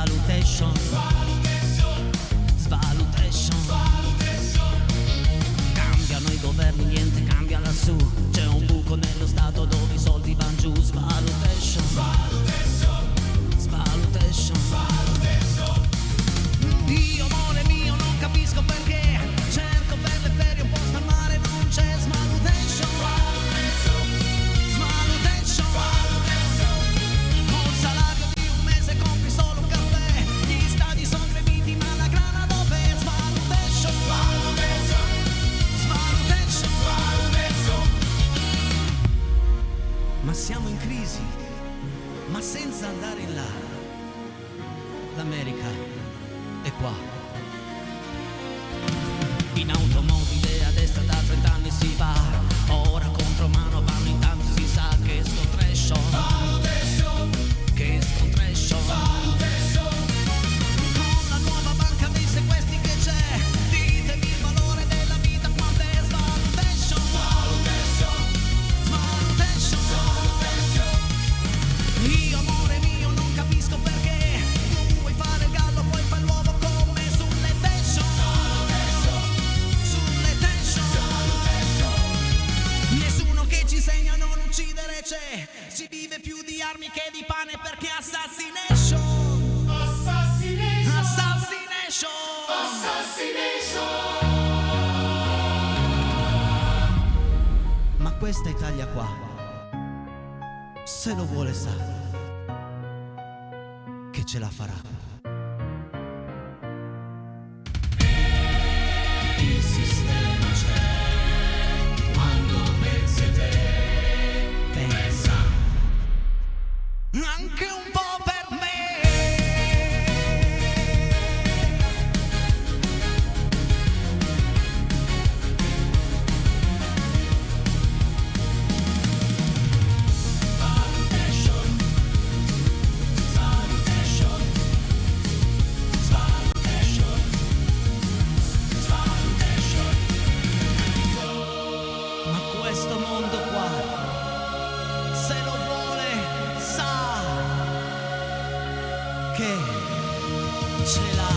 Svalutation, svalutation. Cambiano i governi, niente cambia lassù. C'è un buco nello stato dove i soldi van giù. Svalutation, svalutation. Io amore mio non capisco perché. Cerco per le ferie un posto al mare non c'è. Svalutation, svalutation. Col salario di un mese compri solo un caffè. Gli stadi sono gremiti ma la grana dov'è? Svalutation, svalutation. Ma siamo in crisi, ma senza andare in là. L'America è qua. In automobile a destra da 30 anni si va. Ora contro mano vanno in tanti, si sa che scontrescio. Che scontrescio. Con la nuova banca dei sequestri che c'è, ditemi il valore della vita quanto è. Svalutation, svalutation. Io amore mio non capisco perché. Tu vuoi fare il gallo, poi fai l'uovo con me. Sulle tension, sulle tension. Nessuno che ci insegna a non uccidere c'è. Si vive più di armi che di pane perché assassination, assassination, Ma questa Italia qua, se lo vuole sa che ce la farà. Il sistema c'è quando pensi a te. Pensa anche un po' per me. Svalutation, svalutation, svalutation, svalutation. Ma questo mondo qua, se lo vuole sa che ce la farà.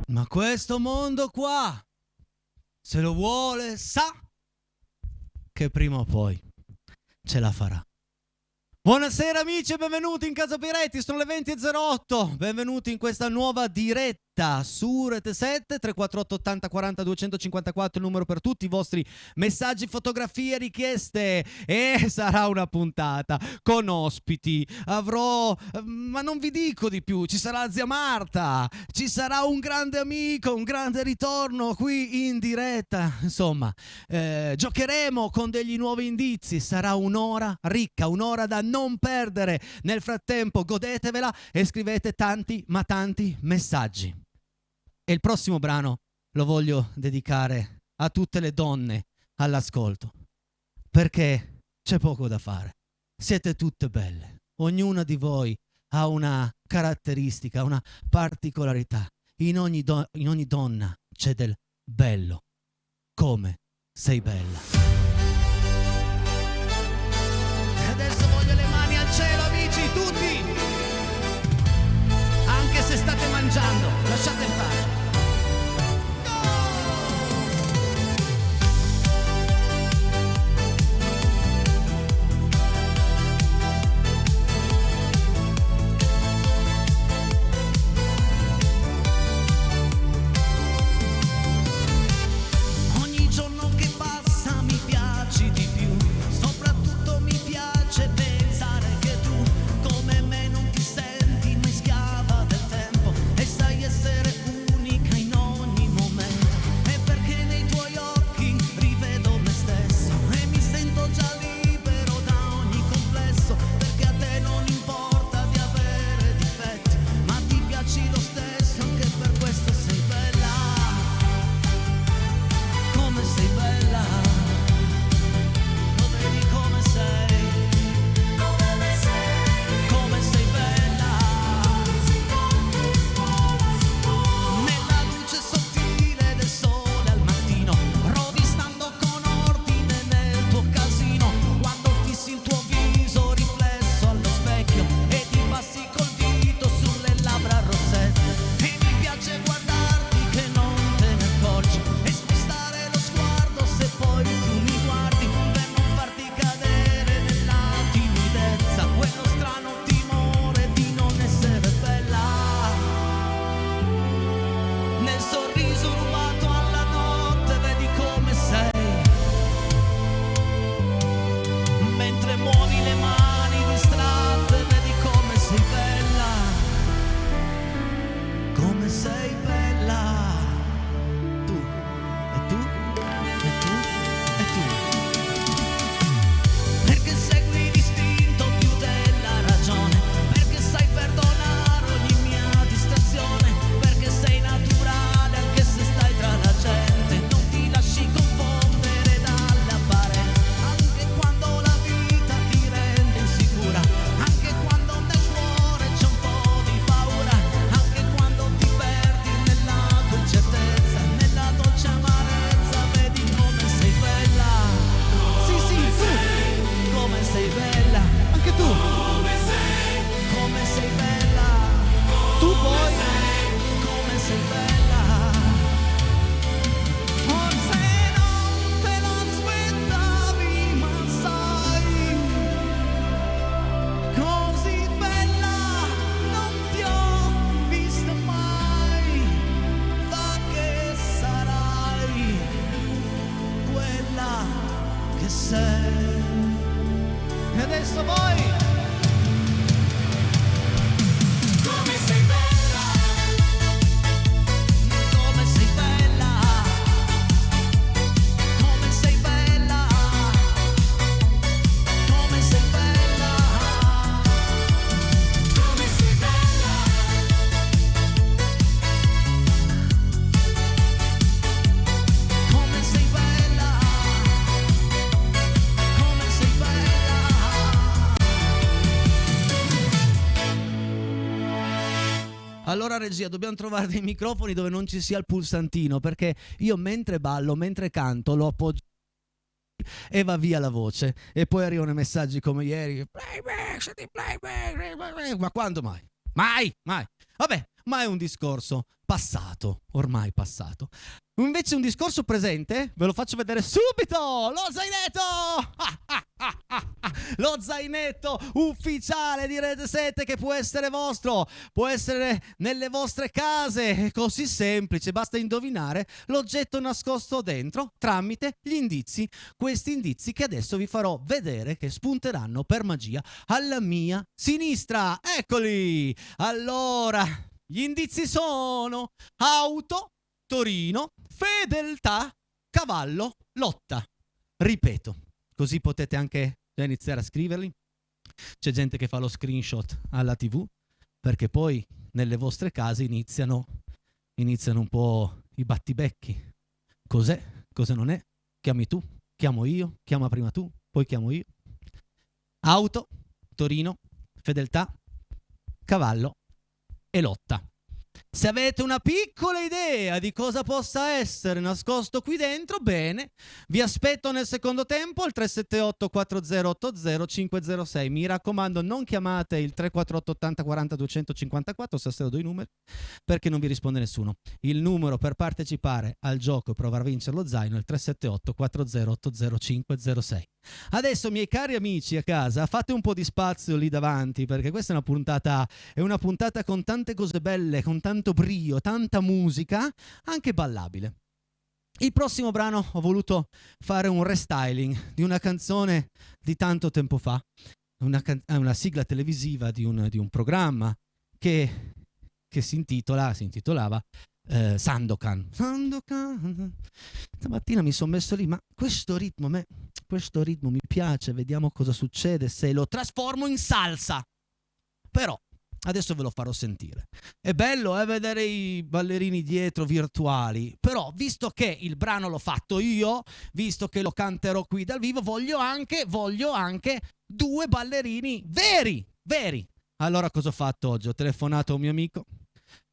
Ma questo mondo qua, se lo vuole, sa che prima o poi ce la farà. Buonasera amici e benvenuti in Casa Piretti, sono le 20.08, benvenuti in questa nuova diretta su Rete 7, 348 80 40 254, il numero per tutti i vostri messaggi, fotografie, richieste, e sarà una puntata con ospiti, avrò, ma non vi dico di più, ci sarà zia Marta, ci sarà un grande amico, un grande ritorno qui in diretta, insomma, giocheremo con degli nuovi indizi, sarà un'ora ricca, un'ora da non perdere. Nel frattempo godetevela e scrivete tanti ma tanti messaggi. E il prossimo brano lo voglio dedicare a tutte le donne all'ascolto, perché c'è poco da fare. Siete tutte belle, ognuna di voi ha una caratteristica, una particolarità. In ogni donna c'è del bello. Come sei bella. Adesso voglio le mani al cielo, amici, tutti! Anche se state mangiando, lasciate fare. Ogni giorno che passa mi sei bella. Tu, e tu, e tu, e tu. Perché segui l'istinto più della ragione, perché sai perdonare ogni mia distrazione, perché sei naturale anche se stai tra la gente, non ti lasci confondere dall'apparenza, anche quando la vita ti rende insicura, anche quando nel cuore c'è un po' di paura, anche quando ti perdi nella tua incertezza, nella dolce amarezza, vedi come sei bella. Sì, sì, tu, come sei bella, anche tu, come sei bella, tu poi, come sei bella. Forse non te l'aspettavi, ma sai, così bella non ti ho vista mai. Fa che sarai quella che sei. E adesso voi. Come sei bella, come sei bella, come sei bella, come sei bella, come sei bella, come sei bella, come sei bella. Allora regia, dobbiamo trovare dei microfoni dove non ci sia il pulsantino, perché io mentre ballo, mentre canto, lo appoggio e va via la voce, e poi arrivano messaggi come ieri: playback, senti playback, ma quando mai? Mai, mai. Vabbè, ma è un discorso passato, ormai passato. Invece un discorso presente, ve lo faccio vedere subito, lo zainetto! Lo zainetto ufficiale di Rete 7, che può essere vostro, può essere nelle vostre case, è così semplice, basta indovinare l'oggetto nascosto dentro tramite gli indizi, questi indizi che adesso vi farò vedere, che spunteranno per magia alla mia sinistra. Eccoli! Allora, gli indizi sono auto, Torino, fedeltà, cavallo, lotta. Ripeto, così potete anche già iniziare a scriverli. C'è gente che fa lo screenshot alla TV, perché poi nelle vostre case iniziano un po' i battibecchi. Cos'è? Cosa non è? Chiami tu, chiamo io, chiama prima tu, poi chiamo io. Auto, Torino, fedeltà, cavallo e lotta. Se avete una piccola idea di cosa possa essere nascosto qui dentro, bene, vi aspetto nel secondo tempo al 378 4080 506. Mi raccomando, non chiamate il 348 80 40 254, stasera do i numeri, perché non vi risponde nessuno. Il numero per partecipare al gioco e provare a vincere lo zaino è il 378 4080 506. Adesso, miei cari amici a casa, fate un po' di spazio lì davanti, perché questa è una puntata con tante cose belle, con tanto brio, tanta musica, anche ballabile. Il prossimo brano ho voluto fare un restyling di una canzone di tanto tempo fa, una sigla televisiva di un programma che si intitolava Sandokan. Stamattina mi sono messo lì, ma questo ritmo mi piace, vediamo cosa succede se lo trasformo in salsa. Però adesso ve lo farò sentire. È bello vedere i ballerini dietro virtuali, però visto che il brano l'ho fatto io, visto che lo canterò qui dal vivo, voglio anche due ballerini veri. Allora cosa ho fatto oggi? Ho telefonato a un mio amico,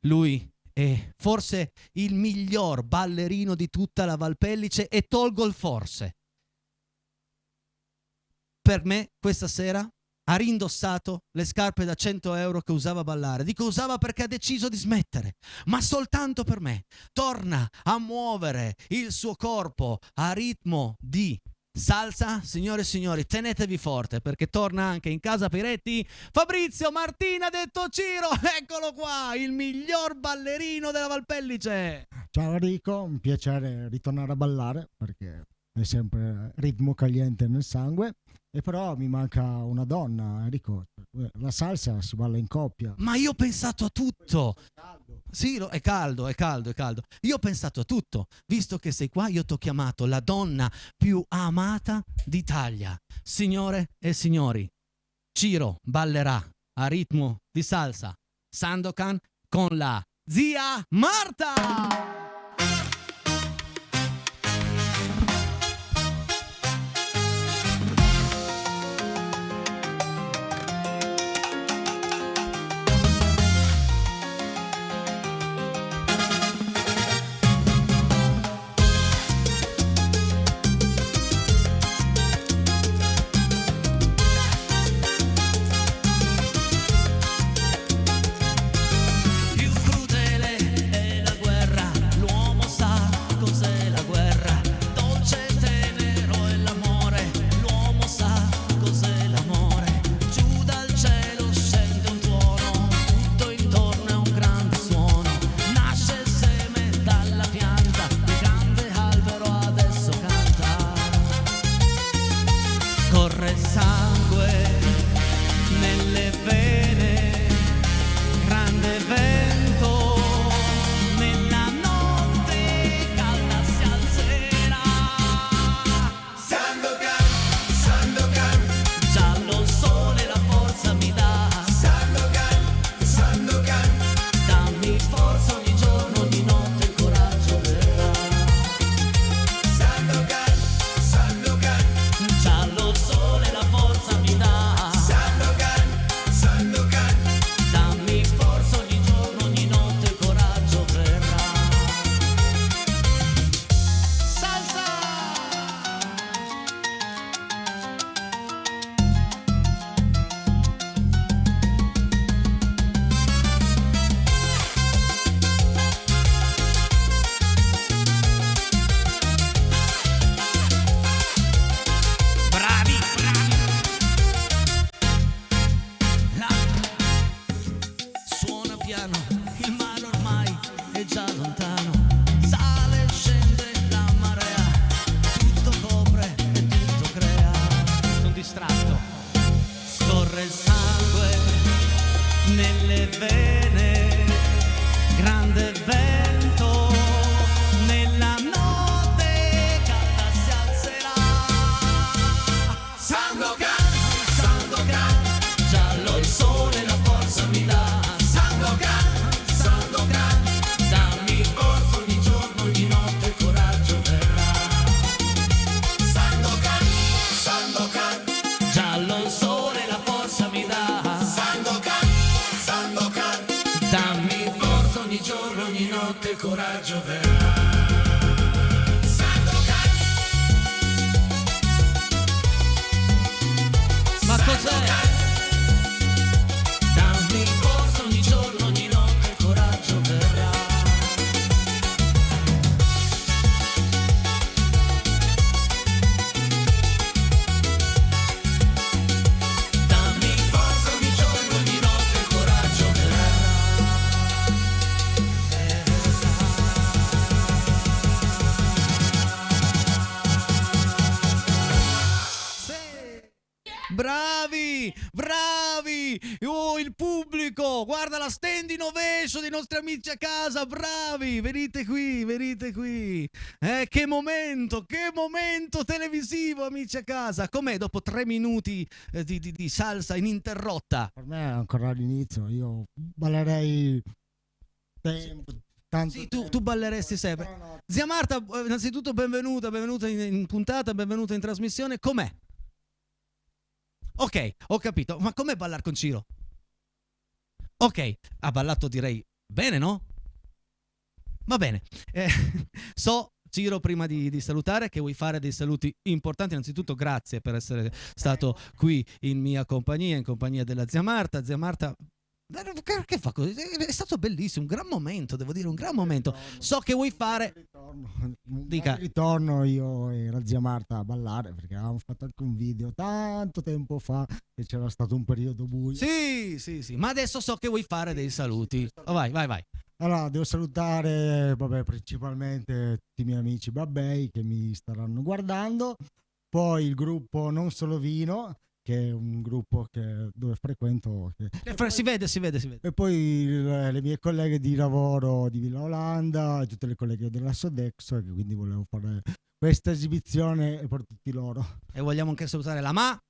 lui è forse il miglior ballerino di tutta la Valpellice, e tolgo il forse. Per me questa sera ha rindossato le scarpe da 100 euro che usava a ballare. Dico usava perché ha deciso di smettere, ma soltanto per me. Torna a muovere il suo corpo a ritmo di salsa. Signore e signori, tenetevi forte, perché torna anche in casa Piretti Fabrizio Martina detto Ciro. Eccolo qua, il miglior ballerino della Valpellice. Ciao Enrico, un piacere ritornare a ballare, perché è sempre ritmo caliente nel sangue. E però mi manca una donna, Enrico. La salsa si balla in coppia. Ma io ho pensato a tutto. Sì, è caldo, è caldo, è caldo. Io ho pensato a tutto. Visto che sei qua, io ti ho chiamato la donna più amata d'Italia. Signore e signori, Ciro ballerà a ritmo di salsa Sandokan con la zia Marta! Più crudele è la guerra, l'uomo sa cos'è la guerra. Dolce e tenero è l'amore, l'uomo sa cos'è l'amore. Giù dal cielo scende un tuono, tutto intorno è un grande suono. Nasce il seme dalla pianta, il grande albero adesso canta. Corre sangue nelle vene, grande vento, nella notte calda si alzerà. Sandokan, Sandokan, giallo il sole la forza mi dà. Sandokan, Sandokan, dammi forza ogni giorno, ogni notte il coraggio verrà. Sandokan, Sandokan, giallo il sole la forza mi dà. Sandokan, Sandokan, dammi forza ogni giorno, ogni notte il coraggio verrà. Salsa! Bravi, bravi. Suona piano, il mare ormai è già lontano. Sale e scende la marea, tutto copre e tutto crea. Sono distratto. Scorre il sangue nelle vene, grande vento, nella notte calda si alzerà. Sandokan, Sandokan, giallo il sole la forza mi dà. Sandokan, Sandokan, dammi forza ogni giorno, ogni notte il coraggio verrà. Sandokan, Sandokan, giallo il sole la forza mi dà. Sandokan, Sandokan, dammi forza ogni giorno, ogni notte il coraggio verrà. Sandokan. Ma cos'è? Dammi forza ogni giorno, ogni notte il coraggio verrà. Dammi forza ogni giorno, ogni notte il coraggio verrà. Bravi, bravi! Oh, il pubblico! Guarda la standing ovation dei nostri amici a casa, bravi! Venite qui, venite qui! Che momento televisivo, amici a casa! Com'è dopo 3 minuti di salsa ininterrotta? Per me è ancora all'inizio, io ballerei tempo, tanto Sì, tempo. tu balleresti sempre. Però no, Zia Marta, innanzitutto benvenuta in puntata, benvenuta in trasmissione. Com'è? Ok, ho capito. Ma com'è ballare con Ciro? Ok, ha ballato direi bene, no? Va bene. So, Ciro, prima di salutare, che vuoi fare dei saluti importanti. Innanzitutto grazie per essere stato qui in mia compagnia, in compagnia della zia Marta. Zia Marta, che fa così? È stato bellissimo, un gran momento, devo dire, un gran momento. So che vuoi fare... Dica. Ritorno io e la zia Marta a ballare, perché avevamo fatto anche un video tanto tempo fa che c'era stato un periodo buio. Sì, sì, sì, ma adesso so che vuoi fare dei saluti. Oh, vai, vai, vai. Allora, devo salutare, principalmente tutti i miei amici babbei che mi staranno guardando. poi il gruppo Non Solo Vino, che è un gruppo dove frequento. Si vede. E poi le mie colleghe di lavoro di Villa Olanda e tutte le colleghe della Sodexo, e quindi volevo fare questa esibizione per tutti loro. E vogliamo anche salutare la mamma,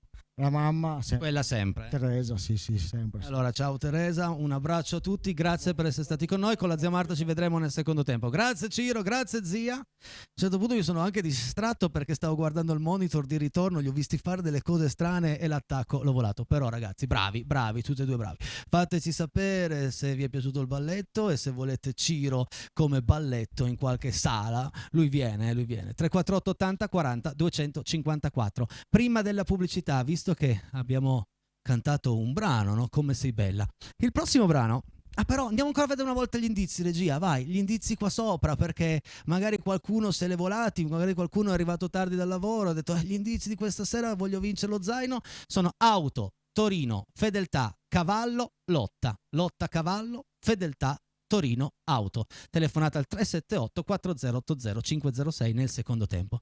quella sempre. Teresa, sì, sempre. Allora, ciao Teresa, un abbraccio a tutti, grazie per essere stati con noi. Con la zia Marta ci vedremo nel secondo tempo. Grazie Ciro, grazie zia. A un certo punto mi sono anche distratto perché stavo guardando il monitor di ritorno, gli ho visti fare delle cose strane e l'attacco l'ho volato. Però ragazzi, bravi, tutti e due bravi. Fateci sapere se vi è piaciuto il balletto e se volete Ciro come balletto in qualche sala. Lui viene. 348 80 40 254. Prima della pubblicità, visto che abbiamo cantato un brano, no? Come sei bella. Il prossimo brano, però andiamo ancora a vedere una volta gli indizi, regia, vai, gli indizi qua sopra, perché magari qualcuno se l'è volati, magari qualcuno è arrivato tardi dal lavoro, ha detto gli indizi di questa sera, voglio vincere lo zaino, sono auto, Torino, fedeltà, cavallo, lotta, cavallo, fedeltà, Torino, auto. Telefonata al 378 4080 506 nel secondo tempo.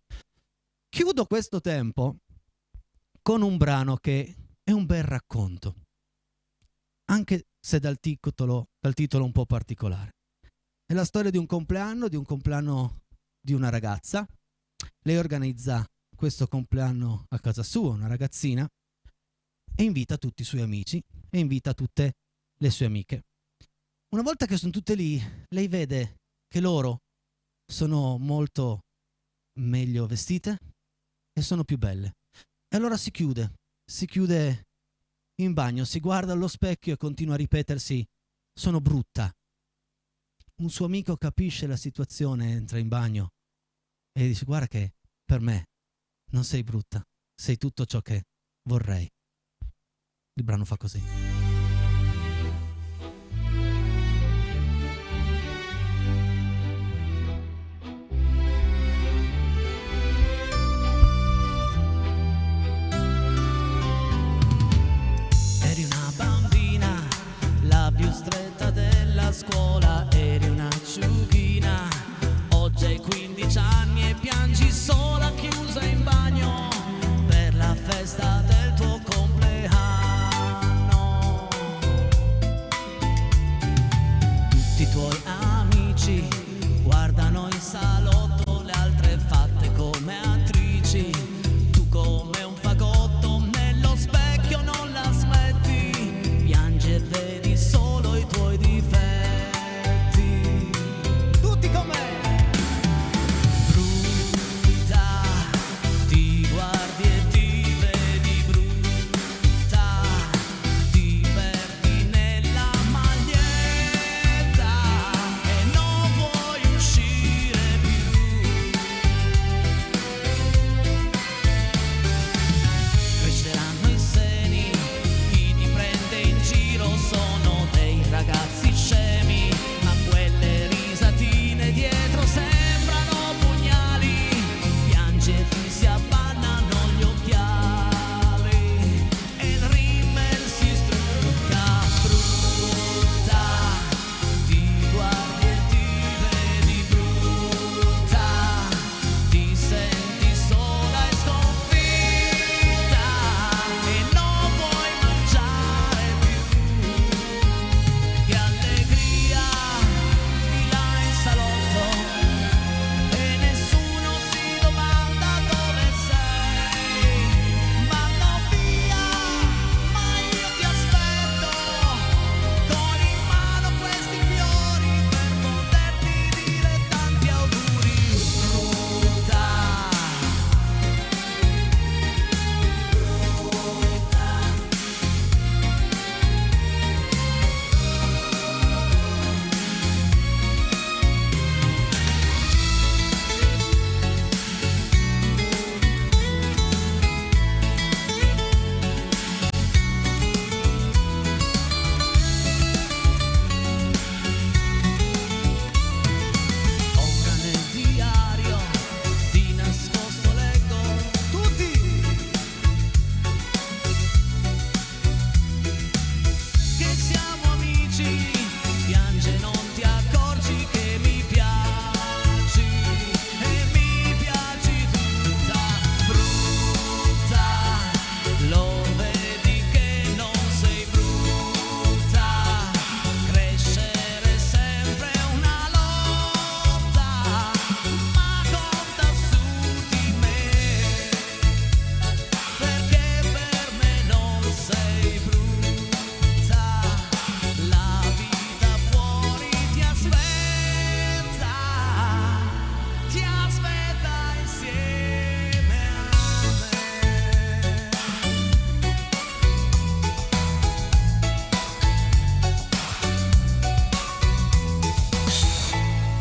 Chiudo questo tempo con un brano che è un bel racconto, anche se dal titolo un po' particolare. È la storia di un compleanno di una ragazza. Lei organizza questo compleanno a casa sua, una ragazzina, e invita tutti i suoi amici e invita tutte le sue amiche. Una volta che sono tutte lì, lei vede che loro sono molto meglio vestite e sono più belle. E allora si chiude in bagno, si guarda allo specchio e continua a ripetersi: sono brutta. Un suo amico capisce la situazione, entra in bagno e dice: guarda che per me non sei brutta, sei tutto ciò che vorrei. Il brano fa così. Più stretta della scuola, eri un'acciughina. Oggi hai 15 anni e piangi sola chiusa in bagno per la festa del tuo compleanno. Tutti i tuoi amici guardano in salotto le altre fatte come attrici. Tu come un fagotto nello specchio non la smetti, piangi e vedi solo i tuoi difetti. Tutti con me. Brutta, ti guardi e ti vedi brutta, ti perdi nella maglietta e non vuoi uscire più.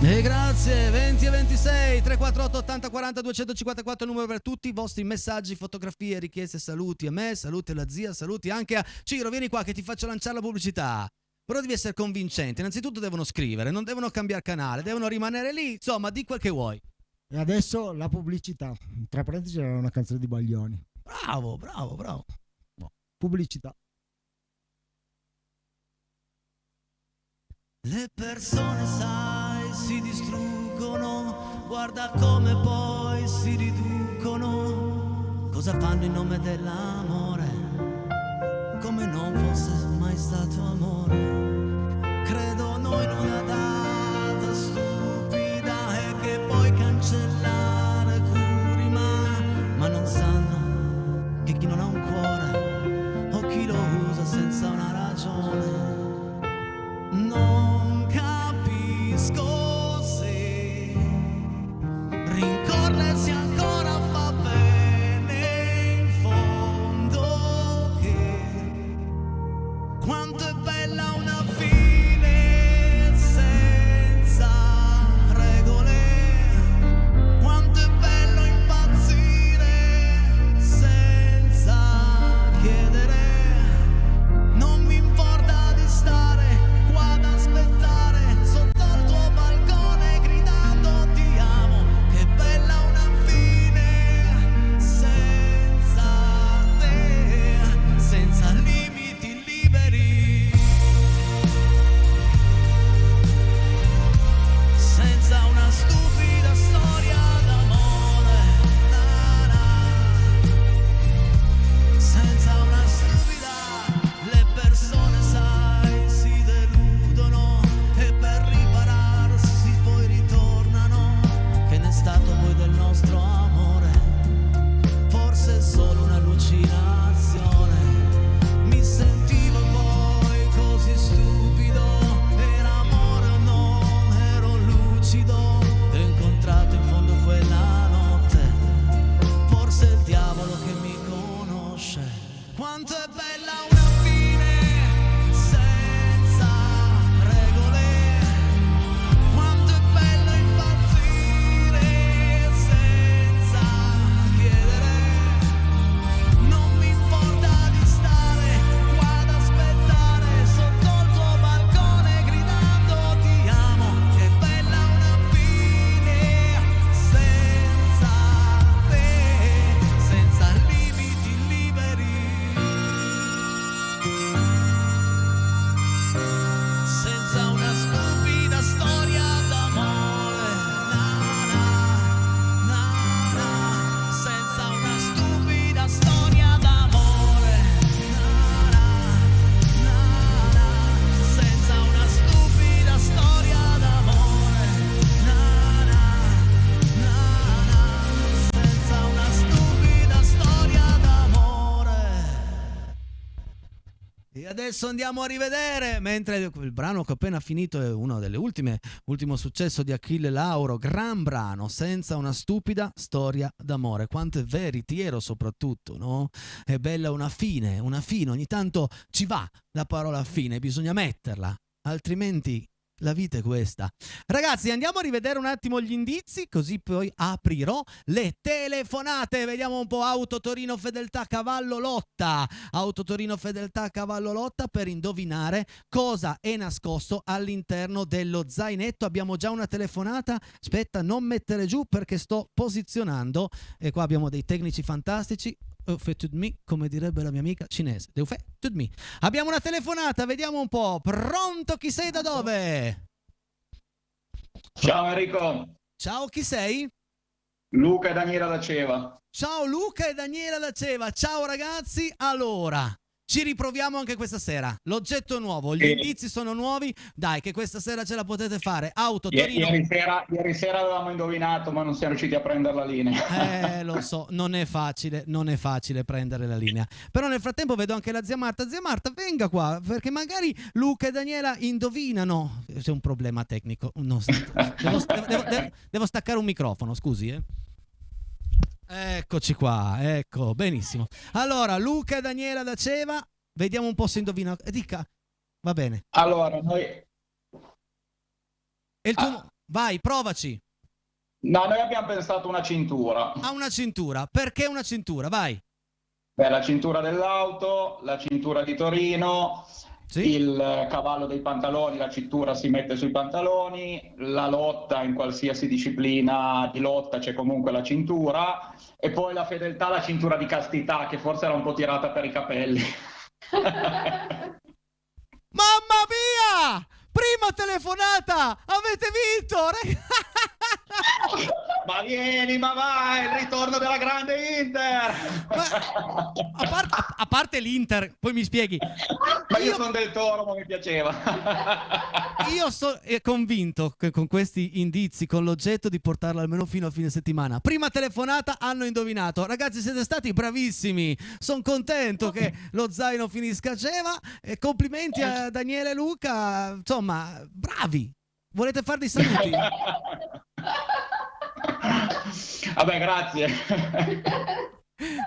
E grazie, 20 e 26, 348 80 40 254, numero per tutti i vostri messaggi, fotografie, richieste, saluti a me, saluti alla zia, saluti anche a Ciro, vieni qua che ti faccio lanciare la pubblicità. Però devi essere convincente, innanzitutto devono scrivere, non devono cambiare canale, devono rimanere lì, insomma, di quel che vuoi. E adesso la pubblicità, tra parentesi era una canzone di Baglioni. Bravo. Pubblicità. Le persone, sai, si distruggono, guarda come poi si riducono. Cosa fanno in nome dell'amore? Come non fosse mai stato amore. Credono in una data stupida e che puoi cancellare curi, ma non sanno che chi non ha un cuore o chi lo usa senza una ragione non capisco se rincorrersi ancora fa bene in fondo, che quanto è bella una fine senza regole, quanto è bello impazzire senza chiedere. Non mi importa di stare qua ad aspettare sotto il tuo balcone gridando ti amo, che bella una fine senza te, senza limiti liberi, senza una stupida storia d'amore, senza una stupida. Le persone, sai, si deludono e per ripararsi poi ritornano. Che n'è stato poi del nostro amore? Forse è solo un'allucinazione. Mi sentivo poi così stupido. Era amore o no? Ero lucido. T'ho incontrato in fondo quella notte. Forse è il diavolo che mi conosce. Quanto è bella una fine senza regole, quanto è bello impazzire senza chiedere. Non mi importa di stare qua ad aspettare sotto il tuo balcone gridando ti amo, che bella una fine senza te, senza limiti liberi, senza una stupida storia d'amore, senza una stupida storia d'amore, senza una stupida storia d'amore, senza una stupida storia d'amore. E adesso andiamo a rivedere, mentre il brano che ho appena finito è uno delle ultimo successo di Achille Lauro, gran brano, senza una stupida storia d'amore. Quanto è veritiero soprattutto, no? È bella una fine, ogni tanto ci va la parola fine, bisogna metterla, altrimenti la vita è questa. Ragazzi, andiamo a rivedere un attimo gli indizi, così poi aprirò le telefonate. Vediamo un po'. Auto Torino Fedeltà Cavallo Lotta. Auto Torino Fedeltà Cavallo Lotta per indovinare cosa è nascosto all'interno dello zainetto. Abbiamo già una telefonata. Aspetta, non mettere giù perché sto posizionando. E qua abbiamo dei tecnici fantastici. Fait tout me, come direbbe la mia amica cinese. Fait tout me. Abbiamo una telefonata, vediamo un po'. Pronto, chi sei, da dove? Ciao Enrico, Ciao, chi sei? Luca e Daniela da Ceva. Ciao Luca e Daniela da Ceva. Ciao ragazzi. Allora, ci riproviamo anche questa sera. L'oggetto è nuovo, gli indizi sono nuovi. Dai, che questa sera ce la potete fare. Auto Torino. Ieri sera avevamo indovinato, ma non siamo riusciti a prendere la linea. Lo so, non è facile prendere la linea. Però nel frattempo vedo anche la zia Marta. Zia Marta, venga qua, perché magari Luca e Daniela indovinano. C'è un problema tecnico. No, devo staccare un microfono, scusi, Eccoci qua, ecco, benissimo. Allora, Luca e Daniela da Ceva, vediamo un po' se indovinano. Dica, va bene. Allora, noi... E il tuo... vai, provaci. No, noi abbiamo pensato una cintura. A una cintura. Perché una cintura? Vai. Beh, la cintura dell'auto, la cintura di Torino, Sì? il cavallo dei pantaloni, la cintura si mette sui pantaloni, la lotta in qualsiasi disciplina di lotta c'è comunque la cintura, e poi la fedeltà, la cintura di castità, che forse era un po' tirata per i capelli. Mamma mia! Prima telefonata! Avete vinto! Ma vieni, ma vai, il ritorno della grande Inter! A parte l'Inter, poi mi spieghi. Ma io sono del Toro, ma mi piaceva. Io sono convinto che con questi indizi, con l'oggetto, di portarlo almeno fino a fine settimana. Prima telefonata, hanno indovinato. Ragazzi, siete stati bravissimi. Sono contento che lo zaino finisca a Geva. E complimenti a Daniele e Luca. Insomma, bravi. Volete fare dei saluti? Vabbè, grazie.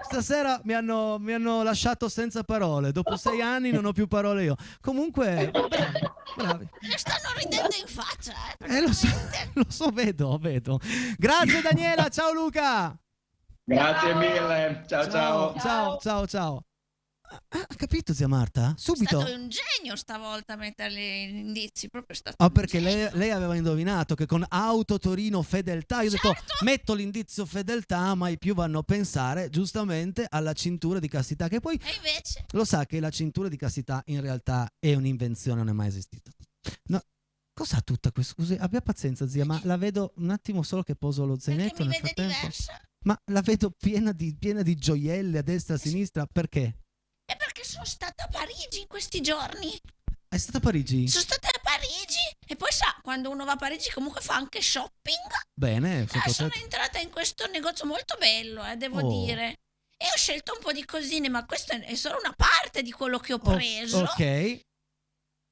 Stasera mi hanno lasciato senza parole. Dopo 6 anni non ho più parole io. Comunque, bravi. Mi stanno ridendo in faccia, Lo so, vedo. Grazie Daniela, ciao Luca. Grazie mille. Ciao. Ha capito zia Marta? Subito. È stato un genio stavolta a mettere gli indizi, proprio stato Perché un genio. lei aveva indovinato che con Auto Torino fedeltà, io ho detto metto l'indizio fedeltà, ma i più vanno a pensare giustamente alla cintura di castità, che poi E invece? lo sa che la cintura di castità in realtà è un'invenzione, non è mai esistita. No, cos'ha tutta questa? Scusi, abbia pazienza zia, ma la vedo un attimo solo che poso lo zainetto Perché mi nel vede frattempo. diversa? Ma la vedo piena di gioielli a destra e a sinistra, perché? È perché sono stata a Parigi in questi giorni. È stata a Parigi? Sono stata a Parigi e poi sa, quando uno va a Parigi comunque fa anche shopping. Bene, Sono entrata in questo negozio molto bello, devo dire. E ho scelto un po' di cosine, ma questa è solo una parte di quello che ho preso. Ok.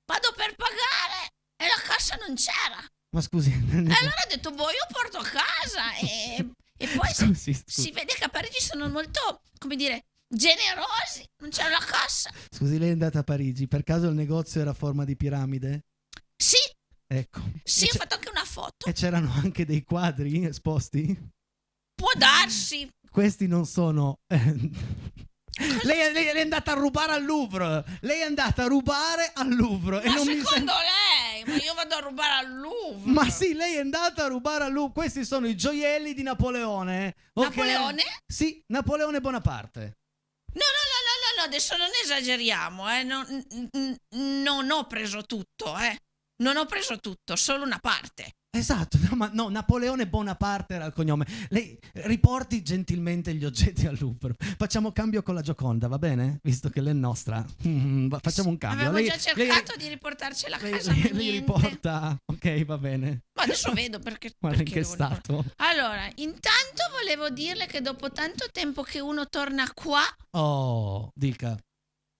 Vado per pagare e la cassa non c'era. Ma scusi. E allora ho detto, io porto a casa. E poi Scusi. si vede che a Parigi sono molto, come dire, generosi. Non c'è la cassa. Scusi, lei è andata a Parigi, per caso il negozio era a forma di piramide? Sì. Ecco. Sì, ho fatto anche una foto. E c'erano anche dei quadri esposti? Può darsi. Questi non sono... Lei è andata a rubare al Louvre. Lei è andata a rubare al Louvre. Ma e non secondo lei? Ma io vado a rubare al Louvre. Ma sì, lei è andata a rubare al Louvre. Questi sono i gioielli di Napoleone. Okay? Napoleone? Sì, Napoleone Bonaparte. No, adesso non esageriamo, non ho preso tutto, Non ho preso tutto, solo una parte. Esatto, no, Napoleone Bonaparte era il cognome. Lei riporti gentilmente gli oggetti al Louvre. Facciamo cambio con la Gioconda, va bene? Visto che lei è nostra. Facciamo un cambio. Avevo già cercato di riportarcela a casa. Lei riporta. Ok, va bene. Ma adesso vedo perché. Guarda in perché che stato. Allora, intanto volevo dirle che dopo tanto tempo che uno torna qua. Oh, dica.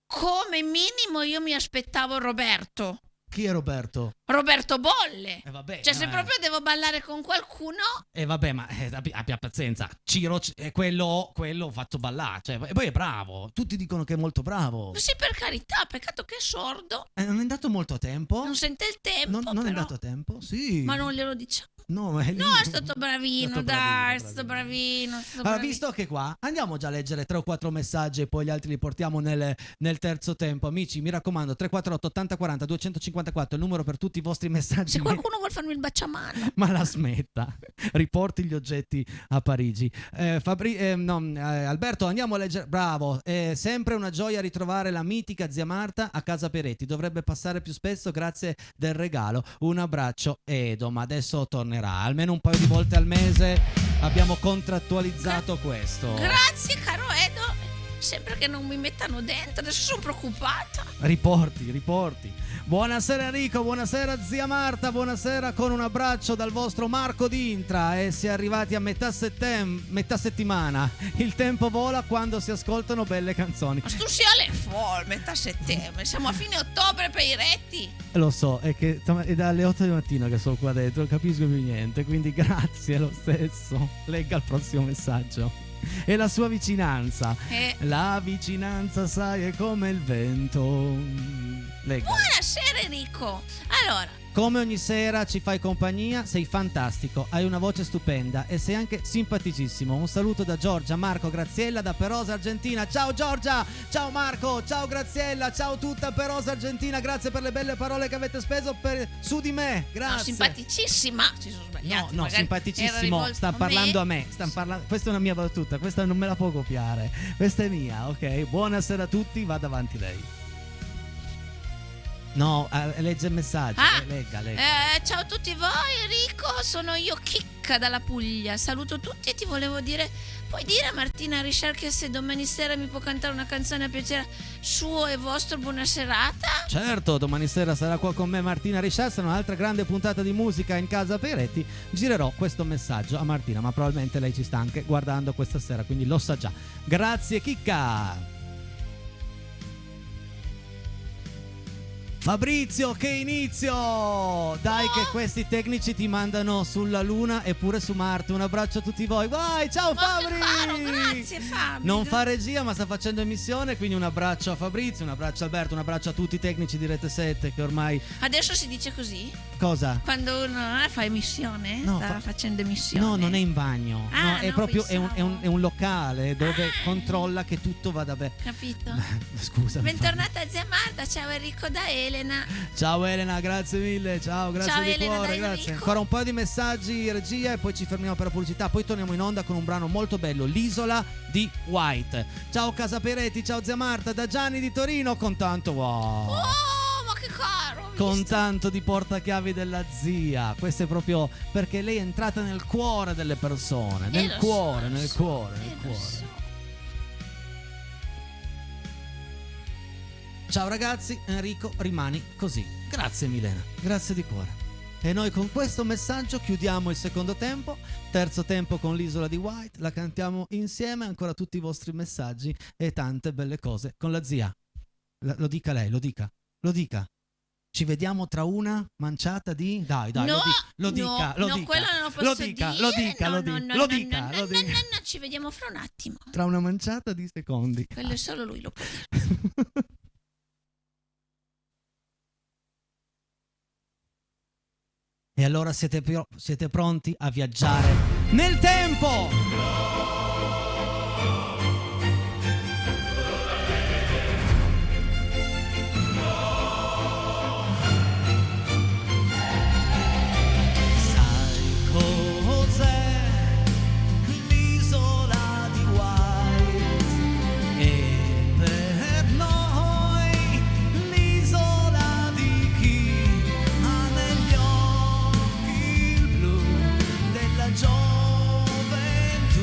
Come minimo io mi aspettavo Roberto. Chi è Roberto? Roberto Bolle. Vabbè, cioè, se proprio devo ballare con qualcuno. Vabbè, ma abbia pazienza. Ciro è quello fatto ballare. Cioè, e poi è bravo. Tutti dicono che è molto bravo. Sì, per carità, peccato che è sordo. Non è andato molto tempo? Non sente il tempo. Non è andato a tempo? Sì. Ma non glielo diciamo. No, è stato bravino, è stato bravino. Allora, visto che qua andiamo già a leggere 3 o 4 messaggi e poi gli altri li portiamo nel terzo tempo. Amici, mi raccomando, 348 80 40 254 il numero per tutti i vostri messaggi. Se qualcuno vuol farmi il baciamano. Ma la smetta. Riporti gli oggetti a Parigi. Alberto, andiamo a leggere. Bravo, è sempre una gioia ritrovare la mitica zia Marta a casa Peretti. Dovrebbe passare più spesso, grazie del regalo. Un abbraccio Edo, ma adesso tornerà almeno un paio di volte al mese. Abbiamo contrattualizzato questo. Grazie caro Edo. Sempre che non mi mettano dentro, adesso sono preoccupata. Riporti. Buonasera Enrico, buonasera zia Marta, buonasera con un abbraccio dal vostro Marco d'Intra. E si è arrivati a metà settimana. Il tempo vola quando si ascoltano belle canzoni. Ma tu sia alle fall, metà settembre, siamo a fine ottobre per i retti. Lo so, è dalle 8 di mattina che sono qua dentro, non capisco più niente, quindi grazie lo stesso. Legga il prossimo messaggio. E la sua vicinanza. La vicinanza, sai, è come il vento. Legga. Buonasera Enrico. Allora, Come ogni sera ci fai compagnia, sei fantastico, hai una voce stupenda e sei anche simpaticissimo. Un saluto da Giorgia, Marco, Graziella da Perosa, Argentina. Ciao Giorgia, ciao Marco, ciao Graziella, ciao tutta Perosa, Argentina. Grazie per le belle parole che avete speso su di me. Grazie. No, simpaticissima. Si sono sbagliati. No, magari era simpaticissimo. rivolto Sta parlando a me. Questa è una mia battuta. Questa non me la può copiare. Questa è mia, ok? Buonasera a tutti. Vada avanti lei. No, legge il messaggio. Legga. Ciao a tutti voi, Enrico. Sono io, Chicca dalla Puglia. Saluto tutti e ti volevo dire: puoi dire a Martina Richard che se domani sera mi può cantare una canzone a piacere suo e vostro? Buona serata. Certo, domani sera sarà qua con me Martina Richard, un'altra grande puntata di musica in casa Peretti. Girerò questo messaggio a Martina, ma probabilmente lei ci sta anche guardando questa sera, quindi lo sa già. Grazie Chicca. Fabrizio, che inizio! Dai che questi tecnici ti mandano sulla Luna e pure su Marte. Un abbraccio a tutti voi. Vai, ciao Fabri! Grazie Fabri. Non fa regia ma sta facendo emissione, quindi un abbraccio a Fabrizio, un abbraccio a Alberto, un abbraccio a tutti i tecnici di Rete 7 che ormai... Adesso si dice così? Cosa? Quando uno fa emissione? No, sta facendo emissione? No, non è in bagno. No, è no, proprio pensavo. è un locale dove controlla che tutto vada bene. Capito? Scusa. Bentornata a Zia Marta, ciao Enrico da Elena. Ciao Elena, grazie mille. Ciao, grazie Ciao di Elena, cuore, da grazie. Enrico. Ancora un po' di messaggi regia e poi ci fermiamo per la pubblicità. Poi torniamo in onda con un brano molto bello, L'isola di White. Ciao Casa Peretti, ciao Zia Marta, da Gianni di Torino con tanto wow. Oh, ma che caro! Con tanto di portachiavi della zia. Questo è proprio perché lei è entrata nel cuore delle persone. Nel cuore. Ciao ragazzi, Enrico rimani così. Grazie Milena, grazie di cuore. E noi con questo messaggio chiudiamo il secondo tempo. Terzo tempo con l'Isola di White. La cantiamo insieme, ancora tutti i vostri messaggi e tante belle cose con la zia. Lo dica lei, lo dica. Ci vediamo tra una manciata di... Dai, no, lo dica. quello non lo posso dire. Lo dica. No, ci vediamo fra un attimo. Tra una manciata di secondi. Quello solo lui lo può dire. E allora siete pronti a viaggiare nel tempo? Gioventù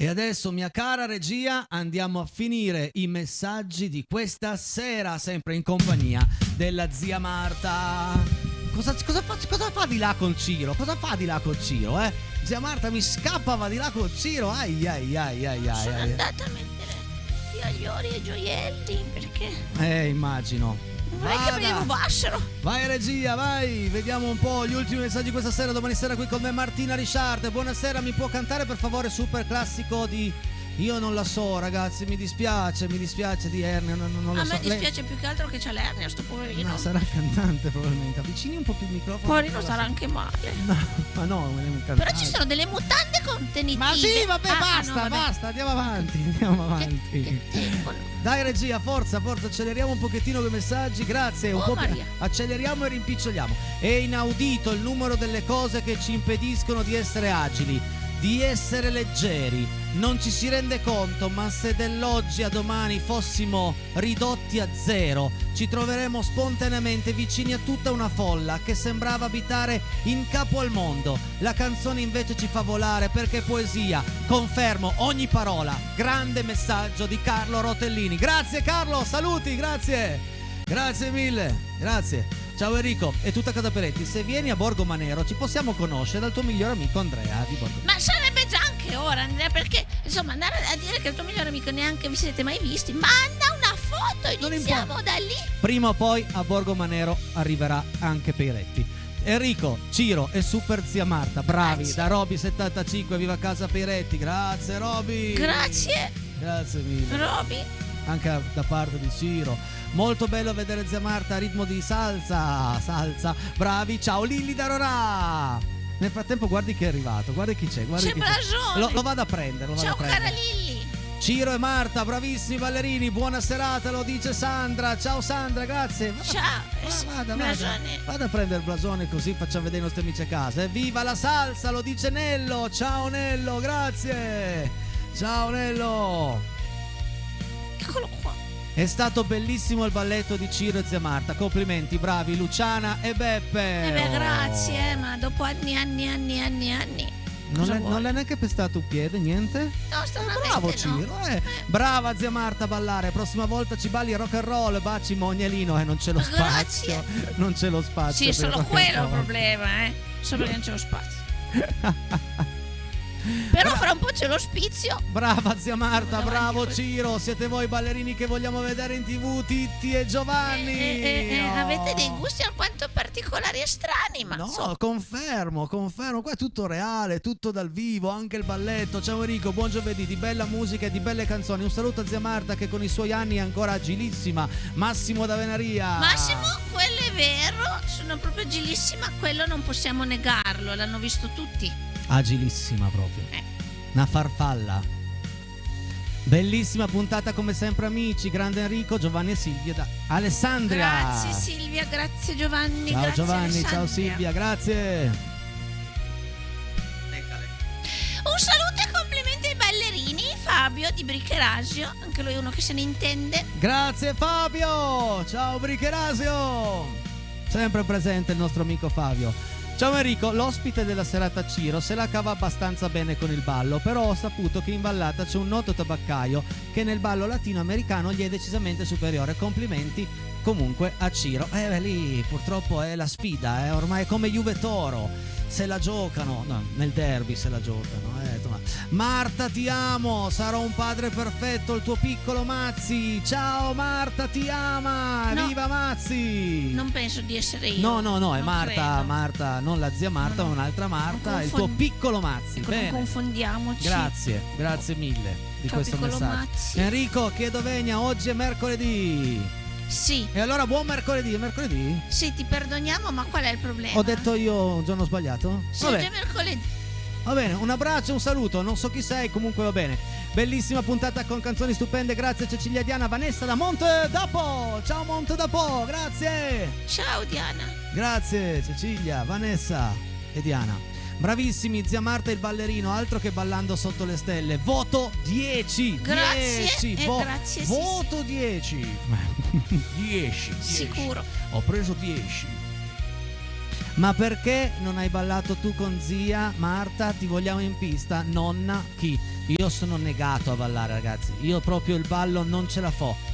E adesso, mia cara regia, andiamo a finire i messaggi di questa sera, sempre in compagnia della zia Marta. Cosa fa di là con Ciro? Cosa fa di là con Ciro, eh? Zia Marta mi scappa, va di là con Ciro. Ai. Sono andata a mettere fiaglioli e gioielli perché Immagino. vorrei che me li rubassero. Vai regia, vai, vediamo un po' gli ultimi messaggi questa sera. Domani sera qui con me Martina Richard. Buonasera, mi può cantare per favore super classico di Io non la so, ragazzi, mi dispiace di Ernia, non lo so. A me dispiace più che altro che c'ha l'ernia sto poverino. No, sarà cantante probabilmente. Avvicini un po' più il microfono. Poverino starà anche male. No, ma no, non è un cantante. Però ci sono delle mutande contenitive. Ma sì, vabbè, no, vabbè. basta, andiamo avanti. Che tempo. Dai regia, forza, acceleriamo un pochettino quei messaggi, grazie, un po' Maria. acceleriamo e rimpiccioliamo. È inaudito il numero delle cose che ci impediscono di essere agili, di essere leggeri. Non ci si rende conto, ma se dall'oggi a domani fossimo ridotti a zero, ci troveremmo spontaneamente vicini a tutta una folla che sembrava abitare in capo al mondo. La canzone invece ci fa volare perché è poesia. Confermo ogni parola. Grande messaggio di Carlo Rotellini. Grazie Carlo, saluti, grazie. Grazie mille, grazie. Ciao Enrico e tutta Casa Peretti, se vieni a Borgo Manero ci possiamo conoscere dal tuo migliore amico Andrea di Borgo. Ma sarebbe già anche ora, Andrea, perché insomma andare a dire che il tuo migliore amico neanche vi siete mai visti, manda una foto e Non iniziamo da lì. Prima o poi a Borgo Manero arriverà anche Peretti. Enrico, Ciro e Super Zia Marta, bravi, Grazie. da Roby75, viva Casa Peretti, grazie Roby. Grazie, Grazie mille. Roby. Anche da parte di Ciro. Molto bello vedere Zia Marta a ritmo di salsa. Bravi, ciao Lilli da Rorà. Nel frattempo guardi chi è arrivato, guardi chi c'è, guardi C'è chi Blasone. Lo vado a prendere, Ciao cara Lilli. Ciro e Marta, bravissimi ballerini, buona serata, lo dice Sandra. Ciao Sandra, grazie. Ciao, Blasone. Vado a prendere il blasone così facciamo vedere i nostri amici a casa. Viva la salsa, lo dice Nello. Ciao Nello, grazie. Ciao Nello. Eccolo qua. È stato bellissimo il balletto di Ciro e Zia Marta. Complimenti, bravi Luciana e Beppe. Beh, grazie, ma dopo anni. Non l'hai neanche pestato un piede, niente? No, stranamente Bravo no. Ciro, Brava Zia Marta a ballare. Prossima volta ci balli rock and roll, baci mognalino, non c'è lo spazio. Grazie. Non c'è lo spazio. Sì, è per solo rock and quello il roll. problema, solo che non c'è lo spazio. Però fra un po' c'è l'ospizio. Brava Zia Marta, Davanti bravo a quel- Ciro. Siete voi ballerini che vogliamo vedere in TV, Titti e Giovanni. No. Avete dei gusti alquanto particolari e strani, ma No, insomma. confermo, qua è tutto reale, tutto dal vivo, anche il balletto. Ciao Enrico, buon giovedì, di bella musica e di belle canzoni. Un saluto a Zia Marta che con i suoi anni è ancora agilissima. Massimo da Venaria. Massimo, quello è vero, sono proprio agilissima, quello non possiamo negarlo, l'hanno visto tutti. Agilissima proprio. Una farfalla. Bellissima puntata come sempre amici. Grande Enrico, Giovanni e Silvia da Alessandria. Grazie Silvia, grazie Giovanni, Ciao grazie Giovanni, Alessandria. ciao Silvia, grazie. Un saluto e complimenti ai ballerini, Fabio di Bricherasio, anche lui è uno che se ne intende. Grazie Fabio. Ciao Bricherasio. Sempre presente il nostro amico Fabio. Ciao Enrico, l'ospite della serata Ciro se la cava abbastanza bene con il ballo, però ho saputo che in ballata c'è un noto tabaccaio che nel ballo latinoamericano gli è decisamente superiore. Complimenti comunque a Ciro. Lì purtroppo è la sfida, ormai è come Juve Toro, se la giocano, no, nel derby se la giocano. Marta ti amo, sarò un padre perfetto, il tuo piccolo Mazzi. Ciao Marta, ti ama, No. viva Mazzi. Non penso di essere io. No, è Non Marta, credo. Marta, non la zia Marta, No. ma un'altra Marta, Non il tuo confond- piccolo Mazzi. Ecco, non Bene. confondiamoci. Grazie mille di Ciao, questo piccolo messaggio. Mazzi. Enrico, chiedo venia, oggi è mercoledì. Sì, E allora buon mercoledì, è mercoledì? sì, ti perdoniamo, ma qual è il problema? Ho detto io un giorno sbagliato? Sì, Vabbè. già mercoledì. Va bene, un abbraccio, un saluto, non so chi sei, comunque va bene. Bellissima puntata con canzoni stupende, grazie Cecilia Diana, Vanessa da Monte d'Apo. Ciao Monte d'Apo, grazie. Ciao Diana. Grazie Cecilia, Vanessa e Diana. Bravissimi, zia Marta e il ballerino, altro che ballando sotto le stelle. Voto 10. Grazie, 10. grazie, sì, Voto 10. 10. Sicuro. Ho preso 10. Ma perché non hai ballato tu con zia Marta? Ti vogliamo in pista. Nonna chi? Io sono negato a ballare, ragazzi. Io proprio il ballo non ce la fo.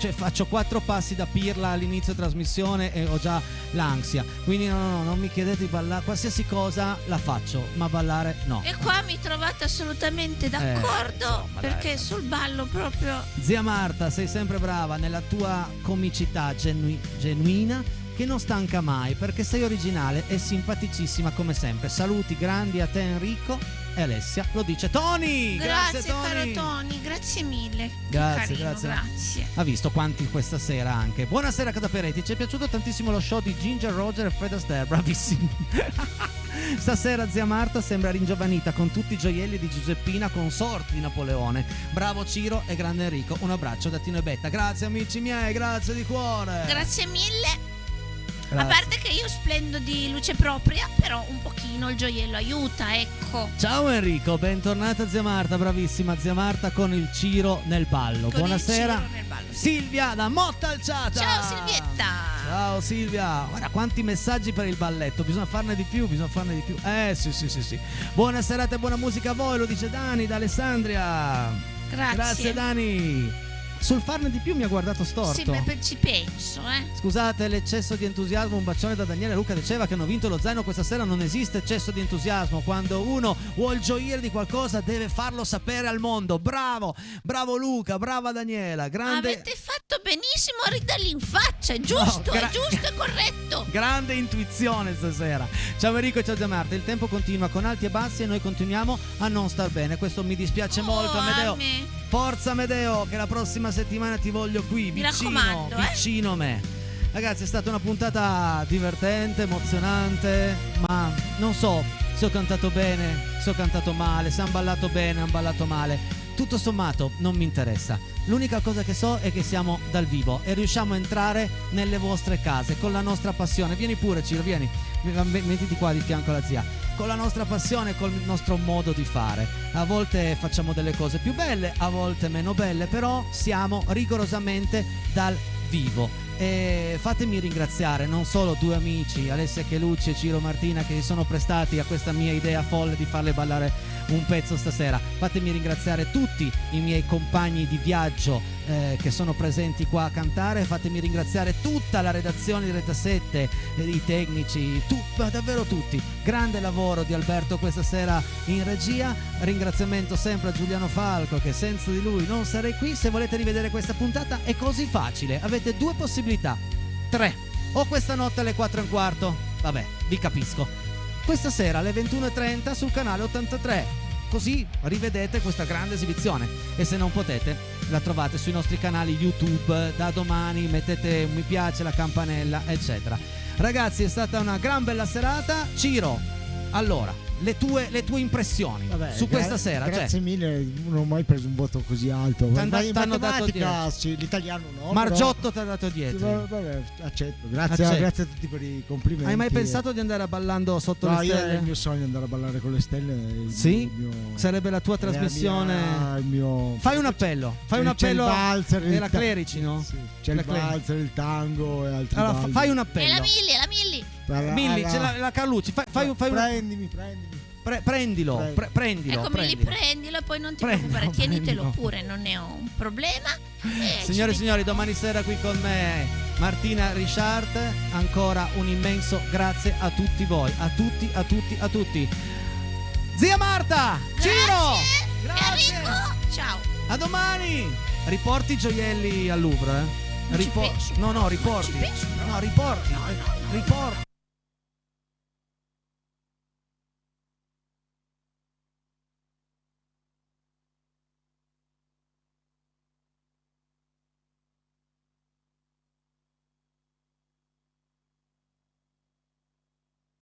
Cioè faccio 4 passi da pirla all'inizio trasmissione e ho già l'ansia. Quindi no, non mi chiedete di ballare. Qualsiasi cosa la faccio, ma ballare no. E qua mi trovate assolutamente d'accordo, insomma, perché dai. sul ballo proprio... Zia Marta, sei sempre brava nella tua comicità genuina, che non stanca mai, perché sei originale e simpaticissima come sempre. Saluti grandi a te Enrico e Alessia, lo dice Tony. Grazie Tony. caro Tony, grazie mille. Che Grazie, carino, grazie. Ha visto quanti questa sera anche. Buonasera Cataperetti, ci è piaciuto tantissimo lo show di Ginger Roger e Fred Astaire, bravissimi. Stasera zia Marta sembra ringiovanita con tutti i gioielli di Giuseppina, consorte di Napoleone. Bravo Ciro e grande Enrico, un abbraccio da Tino e Betta. Grazie amici miei, grazie di cuore. Grazie mille. Grazie. A parte che io splendo di luce propria, però un pochino il gioiello aiuta, ecco. Ciao Enrico, bentornata zia Marta, bravissima zia Marta con il Ciro nel ballo. Con Buonasera. il Ciro nel ballo, sì. Silvia da Motta Alciata. Ciao Silvietta. Ciao Silvia, guarda quanti messaggi per il balletto, bisogna farne di più. Sì. Buona serata e buona musica a voi, lo dice Dani da Alessandria. Grazie Dani. Sul farne di più mi ha guardato storto. Sì, beh, ci penso, Scusate l'eccesso di entusiasmo, un bacione da Daniele. Luca diceva che hanno vinto lo zaino questa sera. Non esiste eccesso di entusiasmo. Quando uno vuol gioire di qualcosa deve farlo sapere al mondo. Bravo Luca, brava Daniela, grande. Avete fatto benissimo a ridargli in faccia, è giusto, No, è giusto, è corretto. Grande intuizione stasera. Ciao Enrico e ciao Zia Marta. Il tempo continua con alti e bassi e noi continuiamo a non star bene. Questo mi dispiace molto, Amedeo. Forza Amedeo, che la prossima settimana ti voglio qui, vicino a me. Ragazzi, è stata una puntata divertente, emozionante, ma non so se ho cantato bene, se ho cantato male, se hanno ballato bene, hanno ballato male. Tutto sommato non mi interessa. L'unica cosa che so è che siamo dal vivo e riusciamo a entrare nelle vostre case con la nostra passione. Vieni pure Ciro, vieni, mettiti qua di fianco alla zia. Con la nostra passione, col nostro modo di fare. A volte facciamo delle cose più belle, a volte meno belle, però siamo rigorosamente dal vivo. E fatemi ringraziare non solo 2 amici, Alessia Chelucci e Ciro Martina, che si sono prestati a questa mia idea folle di farle ballare un pezzo stasera. Fatemi ringraziare tutti i miei compagni di viaggio che sono presenti qua a cantare. Fatemi ringraziare tutta la redazione di Rete 7, i tecnici, davvero tutti. Grande lavoro di Alberto questa sera in regia. Ringraziamento sempre a Giuliano Falco, che senza di lui non sarei qui. Se volete rivedere questa puntata è così facile, avete 2 possibilità, 3, o questa notte alle 4:15, vabbè, vi capisco, questa sera alle 21:30 sul canale 83, così rivedete questa grande esibizione. E se non potete, la trovate sui nostri canali YouTube. Da domani mettete un mi piace, la campanella, eccetera. Ragazzi, è stata una gran bella serata. Ciro, allora, le tue impressioni su questa sera. Grazie mille, non ho mai preso un voto così alto. In matematica, dato sì, l'italiano no. Margiotto ti ha dato 10. Vabbè, accetto. Grazie a tutti per i complimenti. Hai mai pensato di andare a ballando sotto le io stelle? è il mio sogno andare a ballare con le stelle. Sì? Sarebbe la tua trasmissione. Fai un appello. Fai un appello. C'è la Clerici, no? Sì. C'è il valzer, il tango e altri. Allora, fai un appello. E la Milli. Milli, c'è la Carlucci. Prendimi. Prendilo. Ecco, prendilo e poi non ti preoccupare, tienitelo pure, non è un problema. Signore e signori, domani sera qui con me Martina Richard. Ancora un immenso grazie a tutti voi, a tutti. Zia Marta, Ciro, grazie. Enrico, ciao. A domani. Riporti i gioielli al Louvre, Non ci penso. No, riporti. Non ci penso, no. No, riporti. No. Riporti.